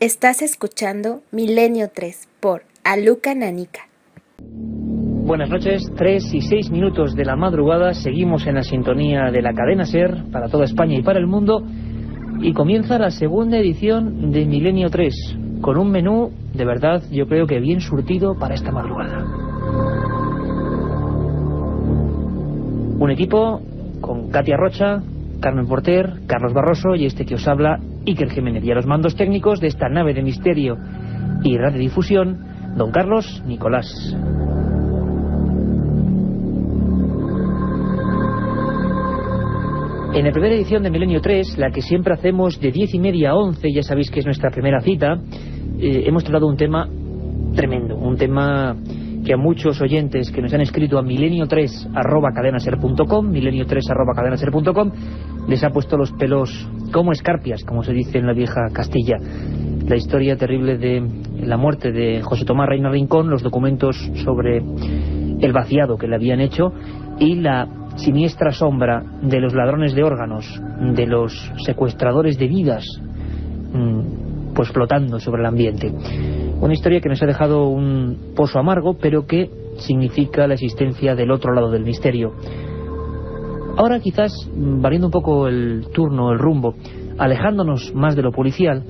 Estás escuchando Milenio 3 por Aluka Nanica. Buenas noches, 3 y 6 minutos de la madrugada, seguimos en la sintonía de la cadena SER para toda España y para el mundo, y comienza la segunda edición de Milenio 3, con un menú de verdad yo creo que bien surtido para esta madrugada. Un equipo con Katia Rocha, Carmen Porter, Carlos Barroso y este que os habla, Iker Jiménez, y a los mandos técnicos de esta nave de misterio y radiodifusión, don Carlos Nicolás. En la primera edición de Milenio 3, la que siempre hacemos de 10:30 a 11, ya sabéis que es nuestra primera cita, hemos tratado un tema tremendo, un tema que a muchos oyentes que nos han escrito a milenio3@cadenaser.com, milenio3@cadenaser.com, les ha puesto los pelos como escarpias, como se dice en la vieja Castilla. La historia terrible de la muerte de José Tomás Reina Rincón, los documentos sobre el vaciado que le habían hecho y la siniestra sombra de los ladrones de órganos, de los secuestradores de vidas, pues flotando sobre el ambiente. Una historia que nos ha dejado un pozo amargo, pero que significa la existencia del otro lado del misterio. Ahora quizás, variando un poco el turno, el rumbo, alejándonos más de lo policial,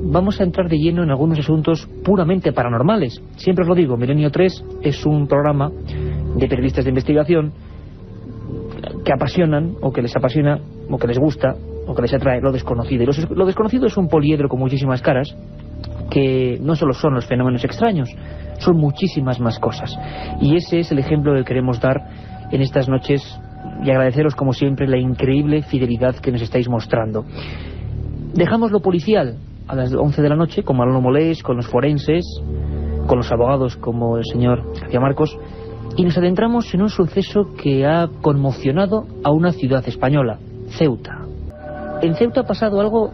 vamos a entrar de lleno en algunos asuntos puramente paranormales. Siempre os lo digo, Milenio 3 es un programa de periodistas de investigación que apasionan, o que les apasiona, o que les gusta, o que les atrae lo desconocido. Y lo desconocido es un poliedro con muchísimas caras, que no solo son los fenómenos extraños, son muchísimas más cosas. Y ese es el ejemplo que queremos dar en estas noches, y agradeceros como siempre la increíble fidelidad que nos estáis mostrando. Dejamos lo policial a las 11 de la noche, con Manolo Molés, con los forenses, con los abogados como el señor García Marcos, y nos adentramos en un suceso que ha conmocionado a una ciudad española, Ceuta. En Ceuta ha pasado algo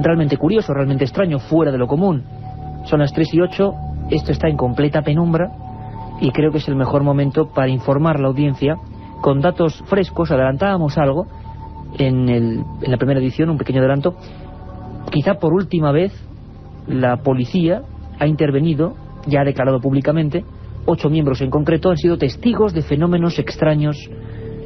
realmente curioso, realmente extraño, fuera de lo común. Son las 3:08, esto está en completa penumbra y creo que es el mejor momento para informar a la audiencia con datos frescos. Adelantábamos algo en la primera edición, un pequeño adelanto. Quizá por última vez la policía ha intervenido, ya ha declarado públicamente, 8 miembros en concreto han sido testigos de fenómenos extraños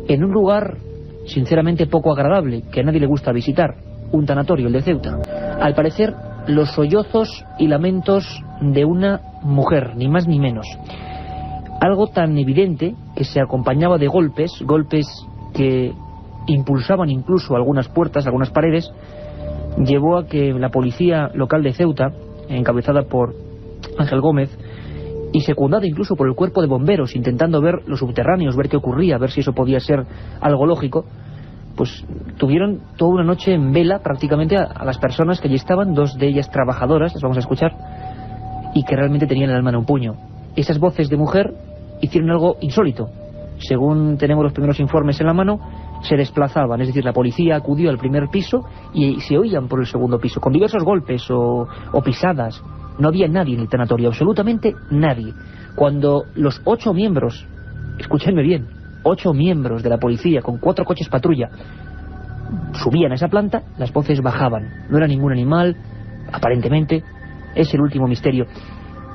en un lugar sinceramente poco agradable, que a nadie le gusta visitar, un tanatorio, el de Ceuta. Al parecer, los sollozos y lamentos de una mujer, ni más ni menos. Algo tan evidente que se acompañaba de golpes que impulsaban incluso algunas puertas, algunas paredes, llevó a que la policía local de Ceuta, encabezada por Ángel Gómez, y secundada incluso por el cuerpo de bomberos, intentando ver los subterráneos, ver qué ocurría, ver si eso podía ser algo lógico, pues tuvieron toda una noche en vela prácticamente a las personas que allí estaban, 2 de ellas trabajadoras, las vamos a escuchar, y que realmente tenían el alma en un puño. Esas voces de mujer hicieron algo insólito. Según tenemos los primeros informes en la mano, se desplazaban, es decir, la policía acudió al primer piso y se oían por el segundo piso, con diversos golpes o pisadas. No había nadie en el tanatorio, absolutamente nadie. Cuando los 8 miembros, escúchenme bien, 8 miembros de la policía con 4 coches patrulla subían a esa planta, las voces bajaban. No era ningún animal, aparentemente. Es el último misterio.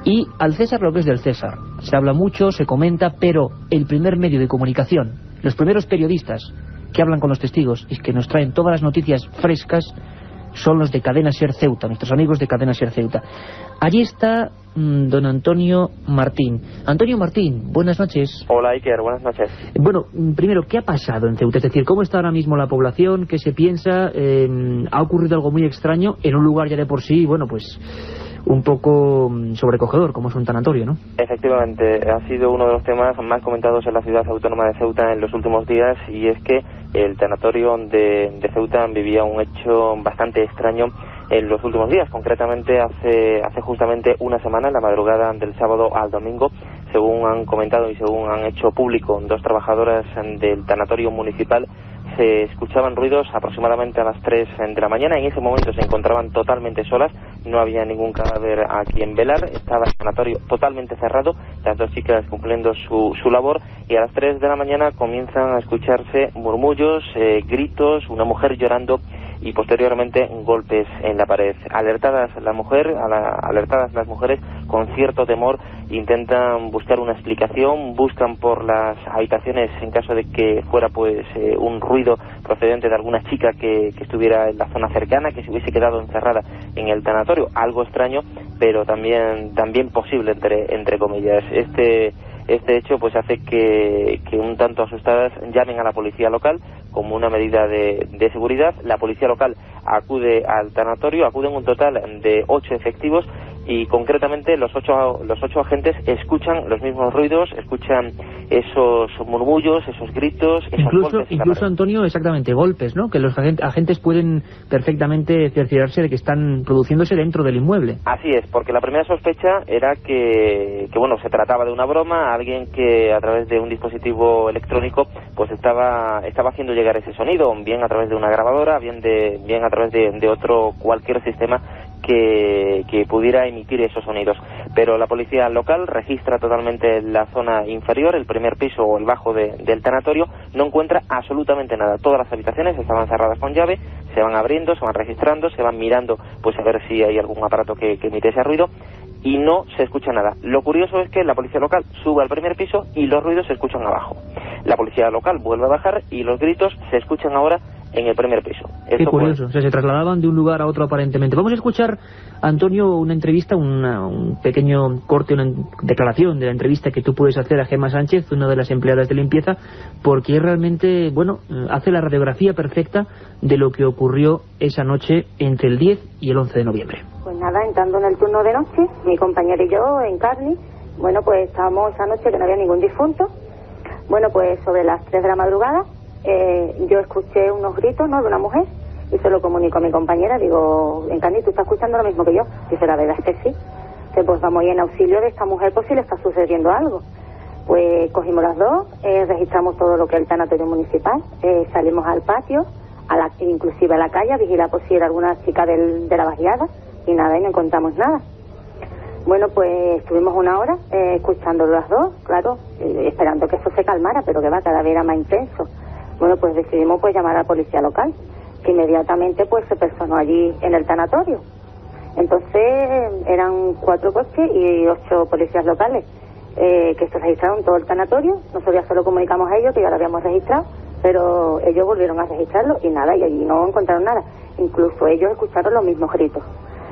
Y al César lo que es del César. Se habla mucho, se comenta, pero el primer medio de comunicación, los primeros periodistas que hablan con los testigos y que nos traen todas las noticias frescas, son los de Cadena SER Ceuta, nuestros amigos de Cadena SER Ceuta. Allí está don Antonio Martín. Antonio Martín, buenas noches. Hola Iker, buenas noches. Bueno, primero, ¿qué ha pasado en Ceuta? Es decir, ¿cómo está ahora mismo la población? ¿Qué se piensa? ¿Ha ocurrido algo muy extraño en un lugar ya de por sí, bueno, pues un poco sobrecogedor, como es un tanatorio, ¿no? Efectivamente, ha sido uno de los temas más comentados en la ciudad autónoma de Ceuta en los últimos días, y es que el tanatorio de Ceuta vivía un hecho bastante extraño en los últimos días. Concretamente hace justamente una semana, en la madrugada del sábado al domingo, según han comentado y según han hecho público 2 trabajadoras del tanatorio municipal, se escuchaban ruidos aproximadamente a las 3 de la mañana. En ese momento se encontraban totalmente solas, no había ningún cadáver a quien velar, estaba el sanatorio totalmente cerrado, las 2 chicas cumpliendo su labor, y a las 3 de la mañana comienzan a escucharse murmullos, gritos, una mujer llorando y posteriormente golpes en la pared. Alertadas las mujeres con cierto temor intentan buscar una explicación, buscan por las habitaciones en caso de que fuera pues un ruido procedente de alguna chica que estuviera en la zona cercana, que se hubiese quedado encerrada en el tanatorio, algo extraño pero también posible entre comillas. Este hecho pues hace que un tanto asustadas llamen a la policía local como una medida de seguridad. La policía local acude al tanatorio, acuden un total de 8 efectivos y concretamente los ocho agentes escuchan los mismos ruidos, escuchan esos murmullos, esos gritos, esos golpes. Incluso Antonio, exactamente, golpes, ¿no? Que los agentes pueden perfectamente cerciorarse de que están produciéndose dentro del inmueble. Así es, porque la primera sospecha era que bueno, se trataba de una broma, alguien que a través de un dispositivo electrónico pues estaba haciendo llegar ese sonido, bien a través de una grabadora, bien a través de otro cualquier sistema que pudiera emitir esos sonidos. Pero la policía local registra totalmente la zona inferior, el primer piso o el bajo del tanatorio, no encuentra absolutamente nada. Todas las habitaciones estaban cerradas con llave, se van abriendo, se van registrando, se van mirando pues a ver si hay algún aparato que emite ese ruido y no se escucha nada. Lo curioso es que la policía local sube al primer piso y los ruidos se escuchan abajo. La policía local vuelve a bajar y los gritos se escuchan ahora en el primer piso. Qué curioso, o sea, se trasladaban de un lugar a otro aparentemente. Vamos a escuchar, Antonio, una entrevista, un pequeño corte, una declaración de la entrevista que tú puedes hacer a Gemma Sánchez, una de las empleadas de limpieza, porque realmente, bueno, hace la radiografía perfecta de lo que ocurrió esa noche entre el 10 y el 11 de noviembre. Pues nada, entrando en el turno de noche, mi compañera y yo en Carni, bueno, pues estábamos esa noche que no había ningún difunto. Bueno, pues sobre las 3 de la madrugada, yo escuché unos gritos, ¿no?, de una mujer y se lo comunico a mi compañera. Digo, Encarni, ¿tú estás escuchando lo mismo que yo? Dice, la verdad es que sí. Que pues vamos a ir en auxilio de esta mujer por si le está sucediendo algo. Pues cogimos las dos, registramos todo lo que es el tanatorio municipal, salimos al patio, inclusive a la calle, a vigilar por si era alguna chica de la barriada y nada, y no encontramos nada. Bueno, pues estuvimos una hora escuchándolo las dos, claro, esperando que eso se calmara, pero que va, cada vez era más intenso. Bueno, pues decidimos pues llamar a la policía local, que inmediatamente pues se personó allí en el tanatorio. Entonces eran 4 coches y 8 policías locales que se registraron todo el tanatorio. Nosotros ya solo comunicamos a ellos que ya lo habíamos registrado, pero ellos volvieron a registrarlo y nada, y allí no encontraron nada. Incluso ellos escucharon los mismos gritos.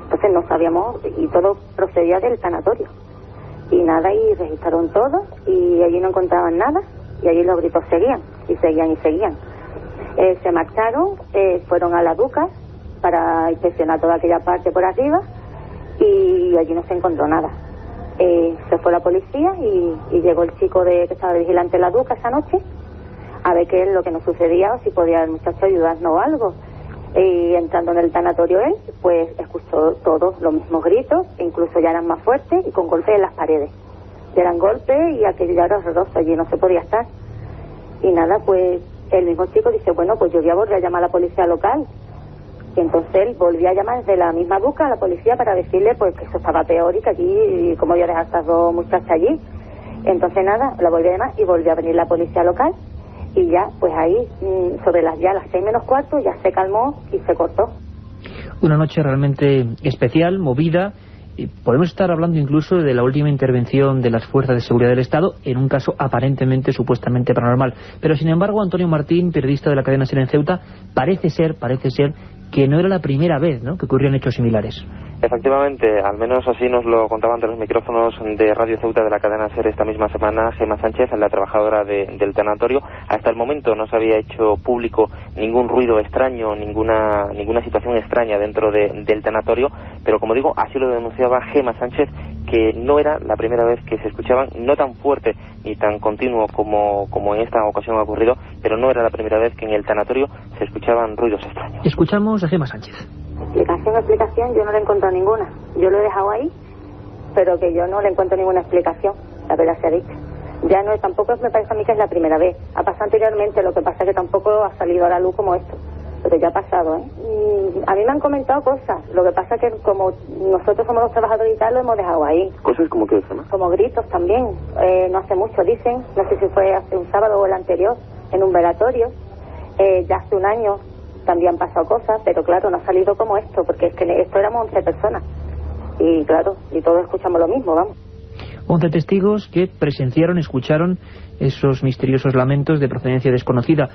Entonces no sabíamos, y todo procedía del tanatorio. Y nada, y registraron todo y allí no encontraban nada. Y allí los gritos seguían, y seguían, y seguían. Se marcharon, fueron a la Duca para inspeccionar toda aquella parte por arriba, y allí no se encontró nada. Se fue la policía y llegó el chico que estaba de vigilante en la Duca esa noche, a ver qué es lo que nos sucedía, o si podía el muchacho ayudarnos o algo. Y entrando en el tanatorio él, pues escuchó todos los mismos gritos, incluso ya eran más fuertes y con golpes en las paredes. Eran golpes y aquello ya era horroroso, allí no se podía estar. Y nada, pues el mismo chico dice, bueno, pues yo voy a volver a llamar a la policía local. Y entonces él volvió a llamar desde la misma Duca a la policía para decirle pues que eso estaba peor y que allí, como yo dejé a estas 2 muchachas allí. Entonces nada, la volví a llamar y volvió a venir la policía local. Y ya, pues ahí, sobre las 6 menos cuarto, ya se calmó y se cortó. Una noche realmente especial, movida. Podemos estar hablando incluso de la última intervención de las fuerzas de seguridad del Estado en un caso aparentemente, supuestamente paranormal. Pero sin embargo, Antonio Martín, periodista de la cadena SER en Ceuta, parece ser que no era la primera vez, ¿no?, que ocurrían hechos similares. Efectivamente, al menos así nos lo contaba ante los micrófonos de Radio Ceuta de la cadena SER esta misma semana Gemma Sánchez, la trabajadora del tanatorio. Hasta el momento no se había hecho público ningún ruido extraño, ninguna situación extraña dentro del tanatorio, pero como digo, así lo denunciaba Gemma Sánchez, que no era la primera vez que se escuchaban, no tan fuerte ni tan continuo como en esta ocasión ha ocurrido, pero no era la primera vez que en el tanatorio se escuchaban ruidos extraños. Escuchamos a Gemma Sánchez. Explicación, yo no le encuentro ninguna. Yo lo he dejado ahí, pero que yo no le encuentro ninguna explicación, la verdad se ha dicho. Ya no, tampoco me parece a mí que es la primera vez. Ha pasado anteriormente, lo que pasa es que tampoco ha salido a la luz como esto. Pero ya ha pasado, a mí me han comentado cosas. Lo que pasa es que como nosotros somos los trabajadores y tal, lo hemos dejado ahí. ¿Cosas como qué, ¿no? Como gritos también. No hace mucho, dicen. No sé si fue hace un sábado o el anterior, en un velatorio. Ya hace un año también han pasado cosas, pero claro, no ha salido como esto, porque es que esto éramos 11 personas. Y claro, y todos escuchamos lo mismo, vamos. 11 testigos que presenciaron, escucharon esos misteriosos lamentos de procedencia desconocida.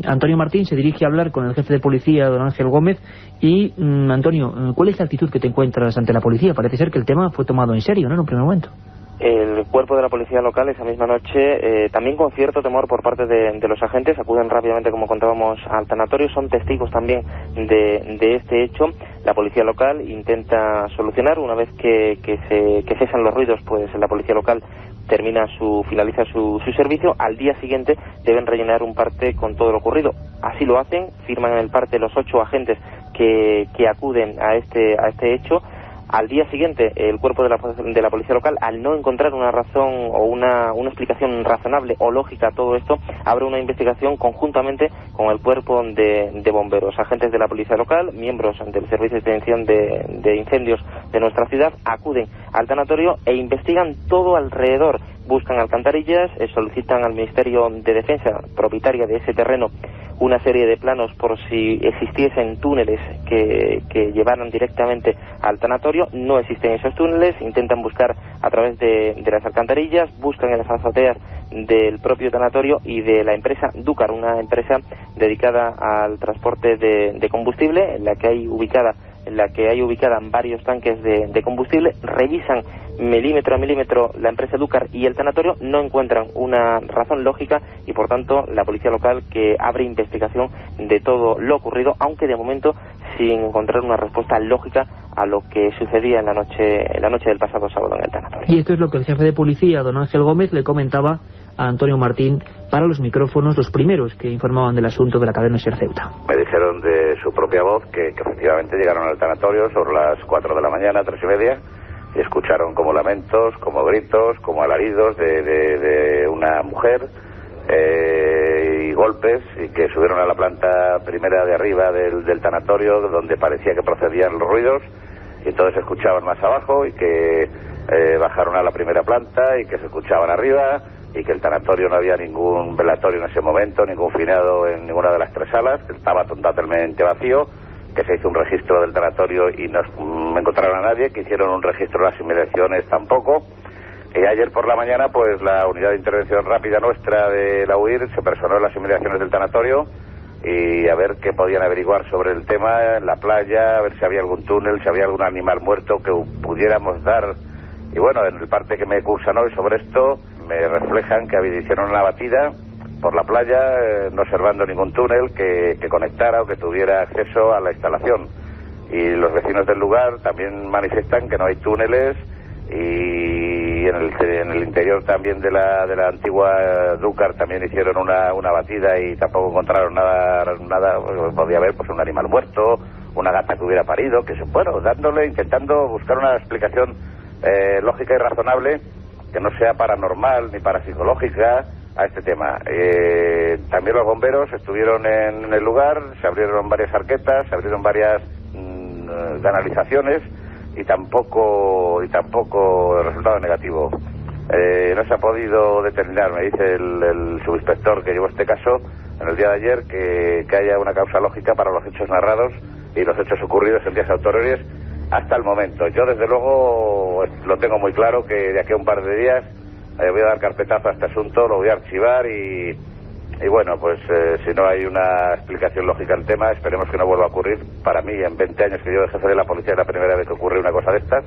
Antonio Martín se dirige a hablar con el jefe de policía, don Ángel Gómez. Y, Antonio, ¿cuál es la actitud que te encuentras ante la policía? Parece ser que el tema fue tomado en serio, ¿no?, en un primer momento. El cuerpo de la policía local esa misma noche, también con cierto temor por parte de los agentes, acuden rápidamente, como contábamos, al tanatorio. Son testigos también de este hecho. La policía local intenta solucionar. Una vez que cesan los ruidos, pues la policía local finaliza su servicio. Al día siguiente deben rellenar un parte con todo lo ocurrido. Así lo hacen, firman en el parte los 8 agentes que acuden a este hecho. Al día siguiente, el cuerpo de la policía local, al no encontrar una razón o una explicación razonable o lógica a todo esto, abre una investigación conjuntamente con el cuerpo de bomberos. Agentes de la policía local, miembros del Servicio de Extinción de Incendios de nuestra ciudad, acuden al tanatorio e investigan todo alrededor. Buscan alcantarillas, solicitan al Ministerio de Defensa, propietaria de ese terreno, una serie de planos por si existiesen túneles que llevaran directamente al tanatorio. No existen esos túneles. Intentan buscar a través de las alcantarillas, buscan en las azoteas del propio tanatorio y de la empresa Dúcar, una empresa dedicada al transporte de combustible, en la que hay ubicada varios tanques de combustible. Revisan milímetro a milímetro la empresa Dúcar y el tanatorio, no encuentran una razón lógica y por tanto la policía local que abre investigación de todo lo ocurrido, aunque de momento sin encontrar una respuesta lógica a lo que sucedía en la noche del pasado sábado en el tanatorio. Y esto es lo que el jefe de policía, don Ángel Gómez, le comentaba a Antonio Martín para los micrófonos, los primeros que informaban del asunto de la cadena SER Ceuta. Me dijeron de su propia voz que efectivamente llegaron al tanatorio sobre las 4 de la mañana, 3:30, y escucharon como lamentos, como gritos, como alaridos de una mujer y golpes, y que subieron a la planta primera de arriba del tanatorio, donde parecía que procedían los ruidos, y entonces se escuchaban más abajo, y que bajaron a la primera planta y que se escuchaban arriba, y que el tanatorio no había ningún velatorio en ese momento, ningún finado en ninguna de las 3 salas, que estaba totalmente vacío, que se hizo un registro del tanatorio y no encontraron a nadie, que hicieron un registro de las inmediaciones tampoco. Y ayer por la mañana, pues la unidad de intervención rápida nuestra de la UIR se personó en las inmediaciones del tanatorio y a ver qué podían averiguar sobre el tema en la playa, a ver si había algún túnel, si había algún animal muerto que pudiéramos dar. Y bueno, en el parte que me cursan hoy sobre esto, me reflejan que hicieron una batida por la playa, no observando ningún túnel que conectara o que tuviera acceso a la instalación. Y los vecinos del lugar también manifiestan que no hay túneles, y en el interior también de la antigua Dúcar también hicieron una batida y tampoco encontraron nada. Podía haber pues un animal muerto, una gata que hubiera parido, que bueno, intentando buscar una explicación lógica y razonable que no sea paranormal ni parapsicológica a este tema. También los bomberos estuvieron en el lugar, se abrieron varias arquetas, se abrieron varias canalizaciones y tampoco el resultado negativo. No se ha podido determinar, me dice el subinspector que llevó este caso en el día de ayer, que haya una causa lógica para los hechos narrados y los hechos ocurridos en días anteriores hasta el momento. Yo desde luego lo tengo muy claro, que de aquí a un par de días voy a dar carpetazo a este asunto, lo voy a archivar y bueno, pues si no hay una explicación lógica al tema, esperemos que no vuelva a ocurrir. Para mí, en 20 años que yo de jefe de la policía, es la primera vez que ocurre una cosa de estas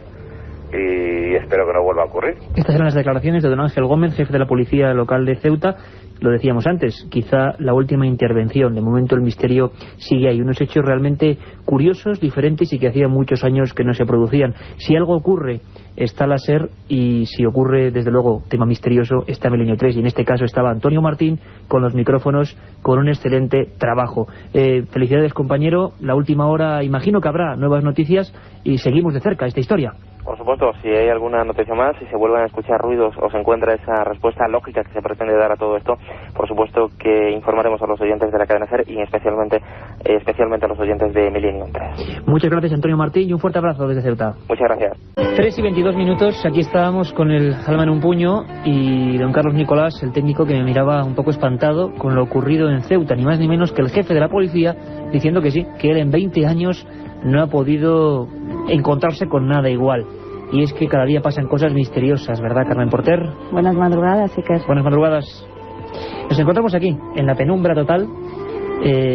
y espero que no vuelva a ocurrir. Estas eran las declaraciones de don Ángel Gómez, jefe de la policía local de Ceuta. Lo decíamos antes, quizá la última intervención. De momento el misterio sigue ahí. Unos hechos realmente curiosos, diferentes y que hacía muchos años que no se producían. Si algo ocurre, está la SER, y si ocurre, desde luego, tema misterioso, está Milenio 3. Y en este caso estaba Antonio Martín con los micrófonos, con un excelente trabajo. Felicidades, compañero. La última hora, imagino que habrá nuevas noticias y seguimos de cerca esta historia. Por supuesto, si hay alguna noticia más, si se vuelven a escuchar ruidos o se encuentra esa respuesta lógica que se pretende dar a todo esto, por supuesto que informaremos a los oyentes de la cadena SER y especialmente a los oyentes de Milenio 3. Muchas gracias, Antonio Martín, y un fuerte abrazo desde Ceuta. Muchas gracias. 3:22, aquí estábamos con el alma en un puño y don Carlos Nicolás, el técnico, que me miraba un poco espantado con lo ocurrido en Ceuta, ni más ni menos que el jefe de la policía diciendo que sí, que él en 20 años no ha podido encontrarse con nada igual. Y es que cada día pasan cosas misteriosas, ¿verdad, Carmen Porter? Buenas madrugadas, Iker. Buenas madrugadas. Nos encontramos aquí, en la penumbra total,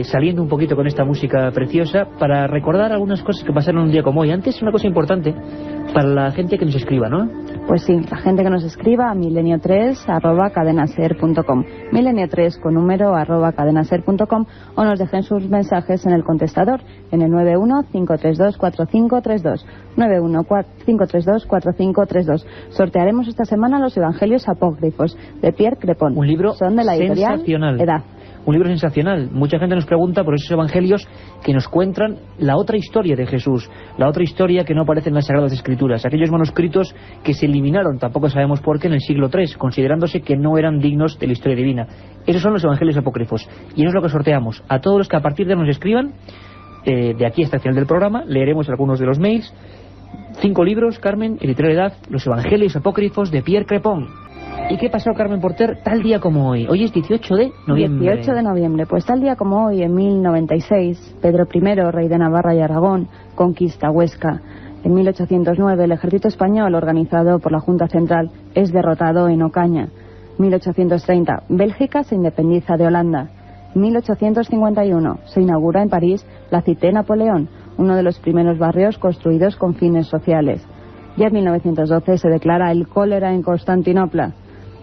saliendo un poquito con esta música preciosa para recordar algunas cosas que pasaron un día como hoy. Antes, una cosa importante para la gente que nos escriba, ¿no? Pues sí, la gente que nos escriba a milenio3@cadenaser.com, milenio3 con número @cadenaser.com, o nos dejen sus mensajes en el contestador en el 91-532-4532, 91-532-4532. Sortearemos esta semana los Evangelios Apócrifos de Pierre Crepon. Un libro Son de la editorial sensacional. Edad. Un libro sensacional. Mucha gente nos pregunta por esos evangelios que nos cuentan la otra historia de Jesús, la otra historia que no aparece en las Sagradas Escrituras, aquellos manuscritos que se eliminaron, tampoco sabemos por qué, en el siglo III, considerándose que no eran dignos de la historia divina. Esos son los evangelios apócrifos, y eso es lo que sorteamos. A todos los que a partir de ahora nos escriban, de aquí hasta el final del programa, leeremos algunos de los mails. 5 libros, Carmen, editorial Edad, los evangelios apócrifos de Pierre Crepon. ¿Y qué pasó, Carmen Porter, tal día como hoy? Hoy es 18 de noviembre. 18 de noviembre. Pues tal día como hoy, en 1096, Pedro I, rey de Navarra y Aragón, conquista Huesca. En 1809, el ejército español, organizado por la Junta Central, es derrotado en Ocaña. 1830, Bélgica se independiza de Holanda. 1851, se inaugura en París la Cité Napoleón, uno de los primeros barrios construidos con fines sociales. Ya en 1912 se declara el cólera en Constantinopla.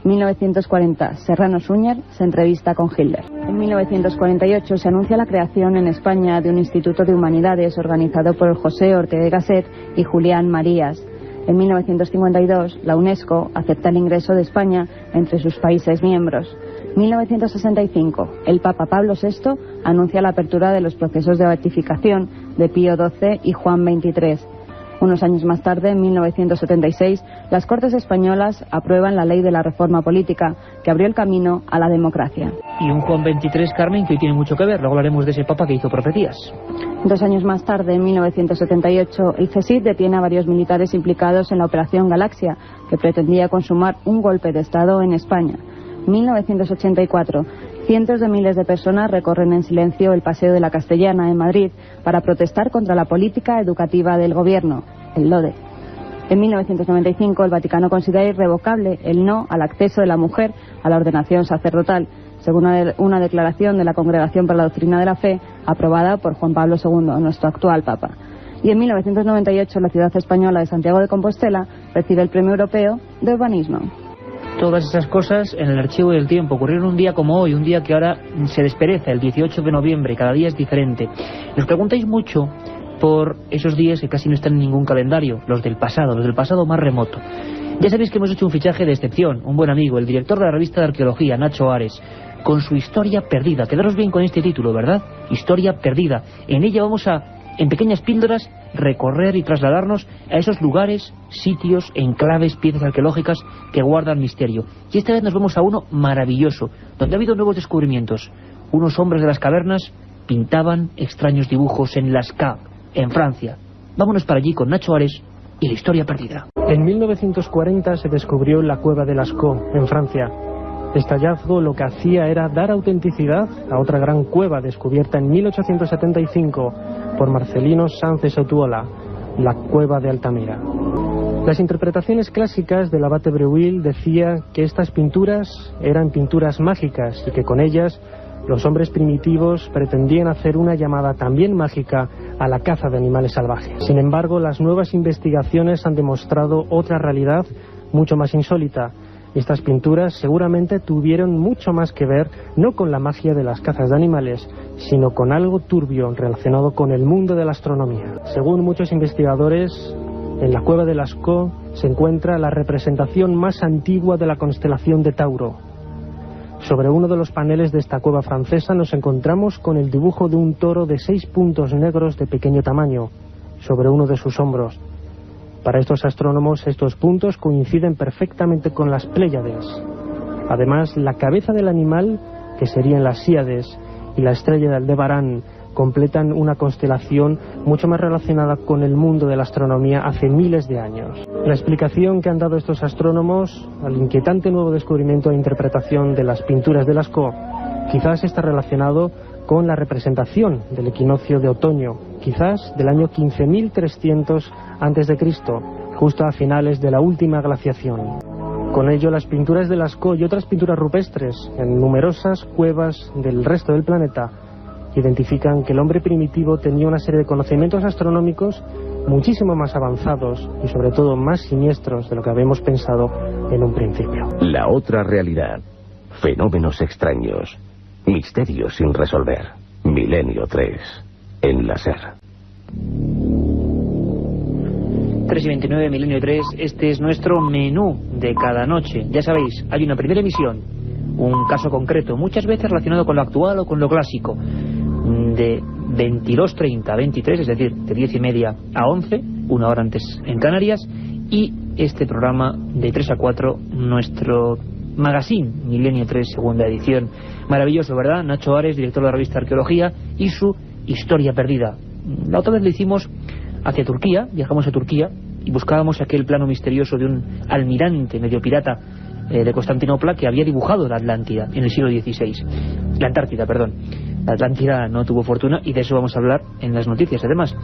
1940, Serrano Suñer se entrevista con Hitler. En 1948 se anuncia la creación en España de un Instituto de Humanidades organizado por José Ortega y Gasset y Julián Marías. En 1952, la UNESCO acepta el ingreso de España entre sus países miembros. 1965, el Papa Pablo VI anuncia la apertura de los procesos de beatificación de Pío XII y Juan XXIII. Unos años más tarde, en 1976, las Cortes Españolas aprueban la ley de la reforma política, que abrió el camino a la democracia. Y un Juan XXIII, Carmen, que hoy tiene mucho que ver. Luego hablaremos de ese papa que hizo profecías. 2 años más tarde, en 1978, el CSIC detiene a varios militares implicados en la Operación Galaxia, que pretendía consumar un golpe de Estado en España. 1984, cientos de miles de personas recorren en silencio el Paseo de la Castellana en Madrid para protestar contra la política educativa del gobierno, el LODE. En 1995, el Vaticano considera irrevocable el no al acceso de la mujer a la ordenación sacerdotal, según una declaración de la Congregación para la Doctrina de la Fe, aprobada por Juan Pablo II, nuestro actual Papa. Y en 1998, la ciudad española de Santiago de Compostela recibe el Premio Europeo de Urbanismo. Todas esas cosas en el archivo del tiempo ocurrieron un día como hoy, un día que ahora se despereza, el 18 de noviembre, cada día es diferente. Nos preguntáis mucho por esos días que casi no están en ningún calendario, los del pasado más remoto. Ya sabéis que hemos hecho un fichaje de excepción, un buen amigo, el director de la revista de arqueología, Nacho Ares, con su Historia Perdida. Quedaros bien con este título, ¿verdad? Historia Perdida. En ella vamos a, en pequeñas píldoras, recorrer y trasladarnos a esos lugares, sitios, enclaves, piezas arqueológicas que guardan misterio. Y esta vez nos vamos a uno maravilloso, donde ha habido nuevos descubrimientos. Unos hombres de las cavernas pintaban extraños dibujos en Lascaux, en Francia. Vámonos para allí con Nacho Ares y la Historia Perdida. En 1940 se descubrió la cueva de Lascaux, en Francia. Este hallazgo lo que hacía era dar autenticidad a otra gran cueva descubierta en 1875 por Marcelino Sánchez Otuola, la cueva de Altamira. Las interpretaciones clásicas del abate Breuil decía que estas pinturas eran pinturas mágicas y que con ellas los hombres primitivos pretendían hacer una llamada también mágica a la caza de animales salvajes. Sin embargo, las nuevas investigaciones han demostrado otra realidad mucho más insólita. Estas pinturas seguramente tuvieron mucho más que ver no con la magia de las cazas de animales, sino con algo turbio relacionado con el mundo de la astronomía. Según muchos investigadores, en la cueva de Lascaux se encuentra la representación más antigua de la constelación de Tauro. Sobre uno de los paneles de esta cueva francesa nos encontramos con el dibujo de un toro de 6 puntos negros de pequeño tamaño sobre uno de sus hombros. Para estos astrónomos, estos puntos coinciden perfectamente con las Pléyades. Además, la cabeza del animal, que serían las Síades, y la estrella de Aldebarán completan una constelación mucho más relacionada con el mundo de la astronomía hace miles de años. La explicación que han dado estos astrónomos al inquietante nuevo descubrimiento e interpretación de las pinturas de Lascaux quizás está relacionado con la representación del equinoccio de otoño, quizás del año 15.300 a.C., justo a finales de la última glaciación. Con ello, las pinturas de Lascaux y otras pinturas rupestres en numerosas cuevas del resto del planeta identifican que el hombre primitivo tenía una serie de conocimientos astronómicos muchísimo más avanzados y sobre todo más siniestros de lo que habíamos pensado en un principio. La otra realidad. Fenómenos extraños. Misterios sin resolver. Milenio 3. En la SER. 3:29, Milenio 3, este es nuestro menú de cada noche. Ya sabéis, hay una primera emisión, un caso concreto, muchas veces relacionado con lo actual o con lo clásico, de 22:30 a 23, es decir, de 10:30 a 11, una hora antes en Canarias, y este programa de 3 a 4, nuestro magazine, Milenio 3, segunda edición. Maravilloso, ¿verdad? Nacho Ares, director de la revista Arqueología, y su Historia Perdida. La otra vez lo hicimos hacia Turquía, viajamos a Turquía y buscábamos aquel plano misterioso de un almirante medio pirata de Constantinopla que había dibujado la Atlántida en el siglo XVI. La Antártida, perdón. La Atlántida no tuvo fortuna y de eso vamos a hablar en las noticias además.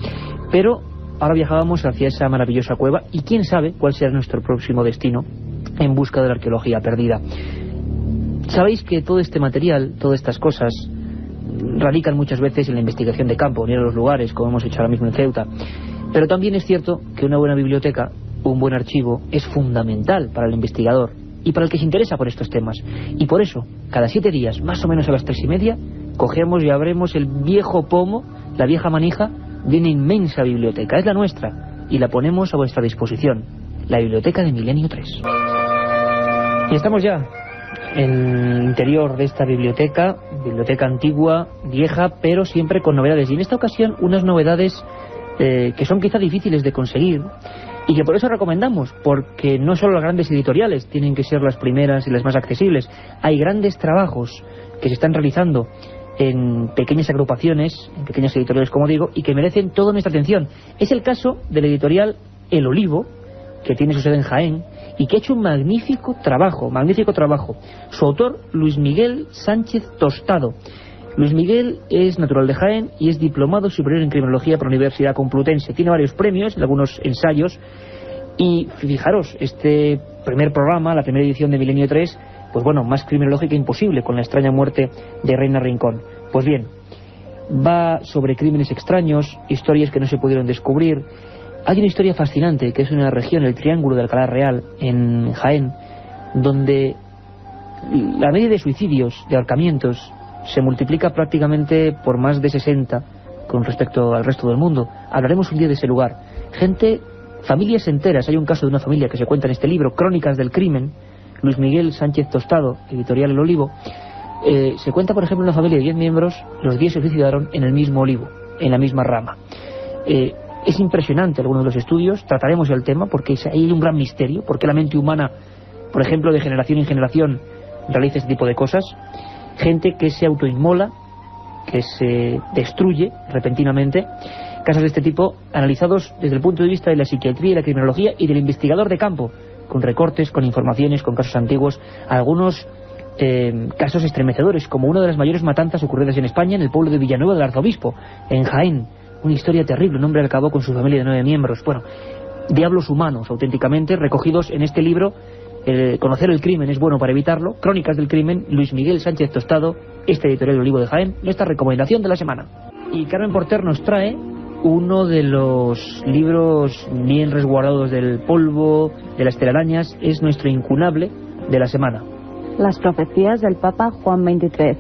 Pero ahora viajábamos hacia esa maravillosa cueva y quién sabe cuál será nuestro próximo destino en busca de la arqueología perdida. Sabéis que todo este material, todas estas cosas, radican muchas veces en la investigación de campo, en ir a los lugares, como hemos hecho ahora mismo en Ceuta. Pero también es cierto que una buena biblioteca, un buen archivo, es fundamental para el investigador y para el que se interesa por estos temas. Y por eso, cada 7 días, más o menos a las 3:30, cogemos y abremos el viejo pomo, la vieja manija, de una inmensa biblioteca. Es la nuestra y la ponemos a vuestra disposición. La biblioteca de Milenio 3. Y estamos ya en el interior de esta biblioteca antigua, vieja, pero siempre con novedades. Y en esta ocasión unas novedades que son quizá difíciles de conseguir y que por eso recomendamos, porque no solo las grandes editoriales tienen que ser las primeras y las más accesibles. Hay grandes trabajos que se están realizando en pequeñas agrupaciones, en pequeñas editoriales, como digo, y que merecen toda nuestra atención. Es el caso de la editorial El Olivo, que tiene su sede en Jaén, y que ha hecho un magnífico trabajo. Su autor, Luis Miguel Sánchez Tostado. Luis Miguel es natural de Jaén y es diplomado superior en criminología por la Universidad Complutense. Tiene varios premios, algunos ensayos, y fijaros, este primer programa, la primera edición de Milenio 3, pues bueno, más criminológica imposible, con la extraña muerte de Reina Rincón. Pues bien, va sobre crímenes extraños, historias que no se pudieron descubrir. Hay una historia fascinante, que es una región, el Triángulo de Alcalá Real, en Jaén, donde la media de suicidios, de ahorcamientos, se multiplica prácticamente por más de 60 con respecto al resto del mundo. Hablaremos un día de ese lugar. Gente, familias enteras. Hay un caso de una familia que se cuenta en este libro, Crónicas del Crimen, Luis Miguel Sánchez Tostado, editorial El Olivo. Se cuenta, por ejemplo, una familia de 10 miembros, los 10 se suicidaron en el mismo olivo, en la misma rama. Es impresionante algunos de los estudios, trataremos el tema porque ahí hay un gran misterio, porque la mente humana, por ejemplo, de generación en generación realiza este tipo de cosas. Gente que se autoinmola, que se destruye repentinamente. Casos de este tipo analizados desde el punto de vista de la psiquiatría y la criminología y del investigador de campo, con recortes, con informaciones, con casos antiguos, algunos casos estremecedores, como una de las mayores matanzas ocurridas en España en el pueblo de Villanueva del Arzobispo, en Jaén. Una historia terrible, un hombre que acabó con su familia de 9 miembros. Bueno, diablos humanos auténticamente recogidos en este libro. Conocer el crimen es bueno para evitarlo. Crónicas del Crimen, Luis Miguel Sánchez Tostado, esta editorial del Olivo de Jaén, nuestra recomendación de la semana. Y Carmen Porter nos trae uno de los libros bien resguardados del polvo, de las telarañas, es nuestro incunable de la semana. Las profecías del Papa Juan XXIII,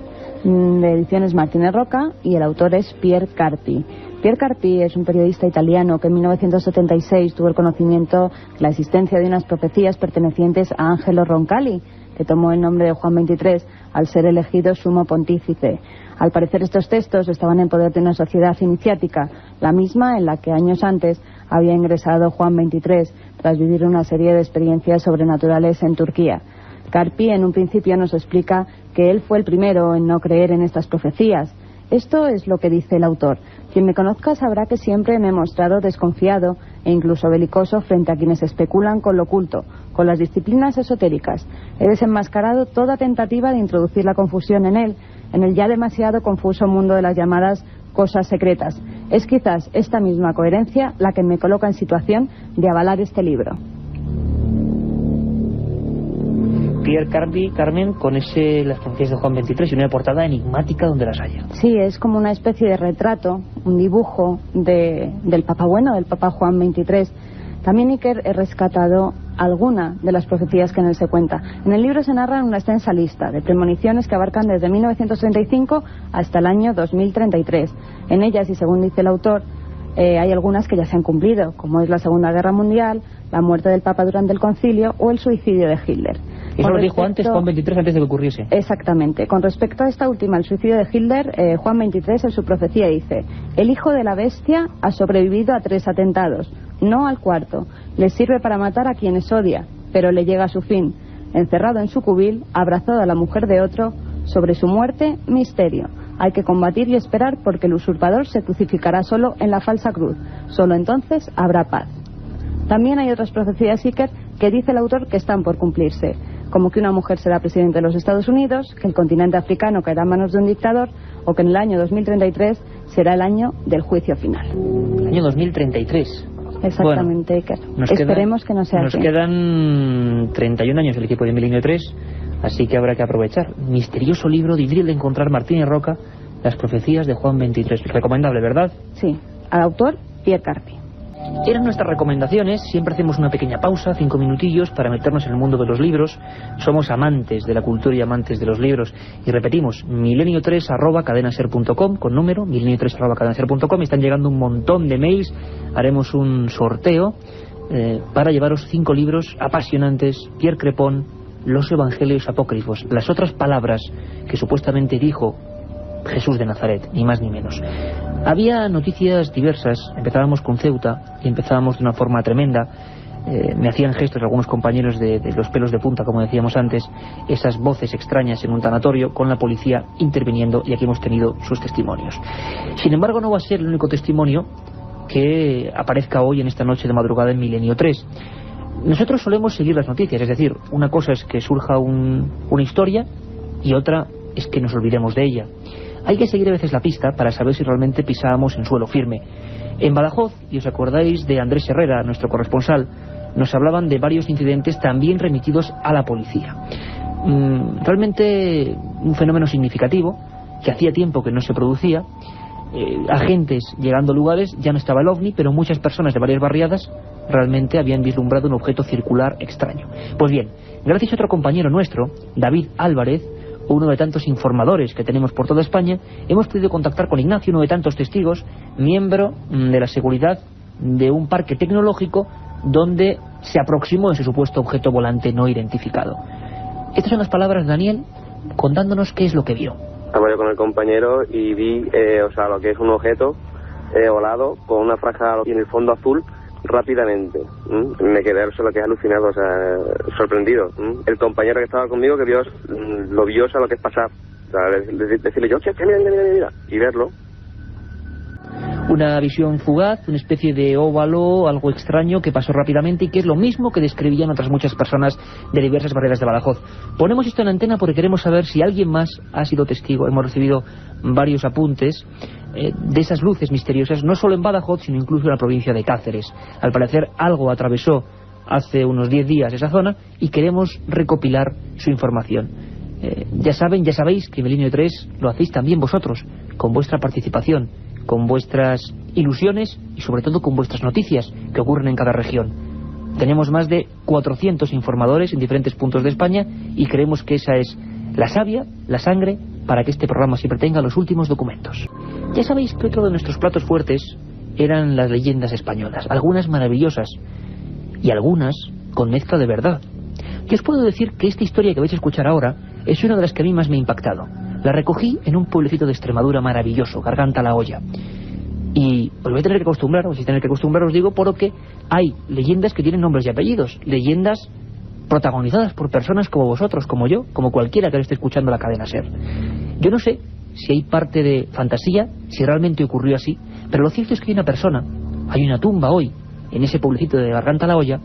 de Ediciones Martínez Roca, y el autor es Pierre Carpi. Pierre Carpi es un periodista italiano que en 1976 tuvo el conocimiento de la existencia de unas profecías pertenecientes a Angelo Roncalli, que tomó el nombre de Juan XXIII al ser elegido sumo pontífice. Al parecer estos textos estaban en poder de una sociedad iniciática, la misma en la que años antes había ingresado Juan XXIII tras vivir una serie de experiencias sobrenaturales en Turquía. Carpi en un principio nos explica que él fue el primero en no creer en estas profecías. Esto es lo que dice el autor. Quien me conozca sabrá que siempre me he mostrado desconfiado e incluso belicoso frente a quienes especulan con lo oculto, con las disciplinas esotéricas. He desenmascarado toda tentativa de introducir la confusión en el ya demasiado confuso mundo de las llamadas cosas secretas. Es quizás esta misma coherencia la que me coloca en situación de avalar este libro. Pierre Carpi, Carmen, con las profecías de Juan XXIII y una portada enigmática donde las haya. Sí, es como una especie de retrato, un dibujo del Papa Bueno, del Papa Juan XXIII. También Iker he rescatado alguna de las profecías que en él se cuenta. En el libro se narra una extensa lista de premoniciones que abarcan desde 1935 hasta el año 2033. En ellas, y según dice el autor, hay algunas que ya se han cumplido, como es la Segunda Guerra Mundial, la muerte del Papa durante el concilio o el suicidio de Hitler. Eso lo dijo antes Juan XXIII, antes de que ocurriese. Exactamente. Con respecto a esta última, el suicidio de Hitler, Juan XXIII en su profecía dice: el hijo de la bestia ha sobrevivido a 3 atentados, no al 4. Le sirve para matar a quienes odia, pero le llega a su fin. Encerrado en su cubil, abrazado a la mujer de otro, sobre su muerte, misterio. Hay que combatir y esperar porque el usurpador se crucificará solo en la falsa cruz. Solo entonces habrá paz. También hay otras profecías, Iker, que dice el autor que están por cumplirse, como que una mujer será presidente de los Estados Unidos, que el continente africano caerá en manos de un dictador, o que en el año 2033 será el año del juicio final. El año 2033. Exactamente, Iker. Esperemos que no sea así. Nos quedan 31 años el equipo de Milenio 3, así que habrá que aprovechar. Misterioso libro, difícil de encontrar, Martínez Roca, Las profecías de Juan XXIII. Recomendable, ¿verdad? Sí. Al autor, Pierre Carpi. Eran nuestras recomendaciones. Siempre hacemos una pequeña pausa, 5 minutillos, para meternos en el mundo de los libros. Somos amantes de la cultura y amantes de los libros. Y repetimos, milenio3@cadenaser.com, con número, milenio3@cadenaser.com. Están llegando un montón de mails. Haremos un sorteo para llevaros 5 libros apasionantes. Pierre Crepon, Los Evangelios Apócrifos, las otras palabras que supuestamente dijo Jesús de Nazaret, ni más ni menos. Había noticias diversas. Empezábamos con Ceuta y empezábamos de una forma tremenda. Me hacían gestos algunos compañeros de los pelos de punta, como decíamos antes, esas voces extrañas en un tanatorio con la policía interviniendo, y aquí hemos tenido sus testimonios. Sin embargo, no va a ser el único testimonio que aparezca hoy en esta noche de madrugada en Milenio 3. Nosotros solemos seguir las noticias, es decir, una cosa es que surja una historia y otra es que nos olvidemos de ella. Hay que seguir a veces la pista para saber si realmente pisábamos en suelo firme. En Badajoz, y os acordáis de Andrés Herrera, nuestro corresponsal, nos hablaban de varios incidentes también remitidos a la policía. Realmente un fenómeno significativo, que hacía tiempo que no se producía. Agentes llegando a lugares, ya no estaba el ovni, pero muchas personas de varias barriadas realmente habían vislumbrado un objeto circular extraño. Pues bien, gracias a otro compañero nuestro, David Álvarez, uno de tantos informadores que tenemos por toda España, hemos podido contactar con Ignacio, uno de tantos testigos, miembro de la seguridad de un parque tecnológico donde se aproximó ese supuesto objeto volante no identificado. Estas son las palabras de Daniel contándonos qué es lo que vio. Estaba yo con el compañero y vi lo que es un objeto volado con una franja en el fondo azul rápidamente. Me quedé lo que es alucinado, sorprendido. El compañero que estaba conmigo que lo vio, lo que es pasar. Decirle yo, che, mira, y verlo. Una visión fugaz, una especie de óvalo, algo extraño que pasó rápidamente y que es lo mismo que describían otras muchas personas de diversas barriadas de Badajoz. Ponemos esto en antena porque queremos saber si alguien más ha sido testigo. Hemos recibido varios apuntes de esas luces misteriosas, no solo en Badajoz, sino incluso en la provincia de Cáceres. Al parecer algo atravesó hace unos 10 días esa zona y queremos recopilar su información. Ya sabéis que Milenio 3 lo hacéis también vosotros, con vuestra participación, con vuestras ilusiones y sobre todo con vuestras noticias que ocurren en cada región. Tenemos más de 400 informadores en diferentes puntos de España y creemos que esa es la savia, la sangre, para que este programa siempre tenga los últimos documentos. Ya sabéis que otro de nuestros platos fuertes eran las leyendas españolas, algunas maravillosas y algunas con mezcla de verdad. Y os puedo decir que esta historia que vais a escuchar ahora es una de las que a mí más me ha impactado. La recogí en un pueblecito de Extremadura maravilloso, Garganta la Olla. Y os voy a tener que acostumbrar, os tener que acostumbrar, os digo, porque hay leyendas que tienen nombres y apellidos, leyendas protagonizadas por personas como vosotros, como yo, como cualquiera que esté escuchando la cadena SER. Yo no sé si hay parte de fantasía, si realmente ocurrió así, pero lo cierto es que hay una persona, hay una tumba hoy, en ese pueblecito de Garganta la Olla,